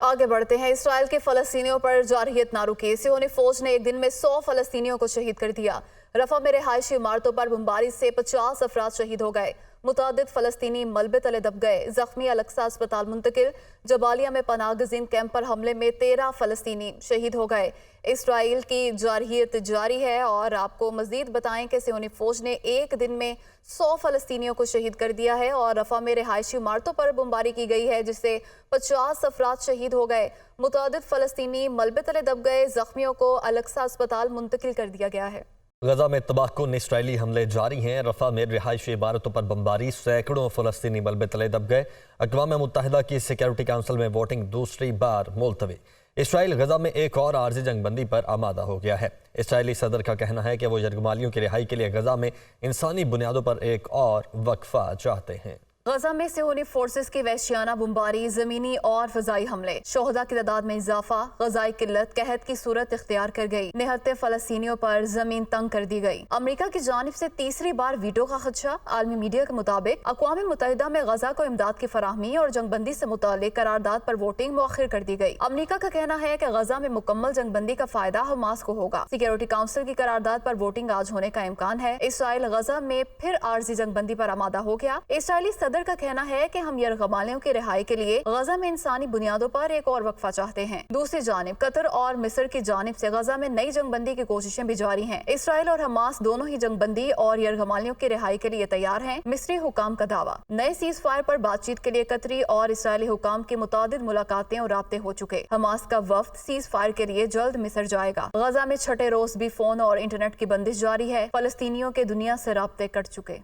आगे बढ़ते हैं। इसराइल के फलस्तीनियों पर जारी इतनारुकी सियोनी फौज ने एक दिन में 100 फलस्तीनियों को शहीद कर दिया। रफा में रिहायशी इमारतों पर बमबारी से 50 अफराद शहीद हो गए। मुतादिद फलस्तीनी मलबे तले दब गए। जख्मी अलक्सा अस्पताल मुंतकिल। जबालिया में पनाह गजीन कैंप पर हमले में 13 फलस्तीनी शहीद हो गए। इसराइल की जारहियत जारी है और आपको मजीद बताएं कि सियोनी फौज ने एक दिन में 100 फलस्तीनियों को शहीद कर दिया है और रफा में रिहायशी इमारतों पर बमबारी की गई है जिससे 50 अफराद शहीद हो गए। मुतादिद फलस्तीनी मलबे तले दब गए। जख्मियों को अलक्सा अस्पताल मुंतकिल कर दिया गया है। गजा में तबाहकुन इसराइली हमले जारी हैं। रफा में रिहायशी इमारतों पर बमबारी, सैकड़ों फलस्तीनी मलबे तले दब गए। अक़वाम मुत्तहिदा की सिक्योरिटी काउंसिल में वोटिंग दूसरी बार मुलतवी। इसराइल गजा में एक और आर्जी जंगबंदी पर आमादा हो गया है। इसराइली सदर का कहना है कि वो यरगमालियों की रिहाई के लिए गजा में इंसानी बुनियादों पर एक और वक्फा चाहते हैं। गजा में सियोनी फोर्सेस की वहशियाना बमबारी, जमीनी और फजाई हमले, शोहदा की तादाद में इजाफा, गजाई किल्लत कहत की सूरत इख्तियार कर गई। निहत्ते फलस्तीनियों पर जमीन तंग कर दी गई। अमरीका की जानिब से तीसरी बार वीटो का खदशा। आलमी मीडिया के मुताबिक अक़वाम मुत्तहिदा में गजा को इमदाद की फराहमी और जंगबंदी से मुतालिक करारदाद पर वोटिंग मुअख्खर कर दी गई। अमरीका का कहना है कि गजा में मुकम्मल जंगबंदी का फायदा हमास को होगा। सिक्योरिटी काउंसिल की करारदाद पर वोटिंग आज होने का इम्कान है। इसराइल गजा में फिर आर्जी जंगबंदी पर आमादा हो गया। इसराइली सदर का कहना है कि हम यरगमालियों की रिहाई के लिए गजा में इंसानी बुनियादों पर एक और वक्फा चाहते हैं। दूसरी जानिब कतर और मिस्र की जानिब से गजा में नई जंगबंदी की कोशिशें भी जारी हैं। इसराइल और हमास दोनों ही जंगबंदी और यरगमालियों की रिहाई के लिए तैयार हैं। मिस्री हुकाम का दावा। नए सीज फायर पर बातचीत के लिए कतरी और इसराइली हुकाम की मुतादिद मुलाकातें और राब्ते हो चुके। हमास का वफ्द सीज फायर के लिए जल्द मिस्र जाएगा। गजा में छठे रोज भी फोन और इंटरनेट की बंदिश जारी है। फलस्तीनियों के दुनिया से राब्ते कट चुके।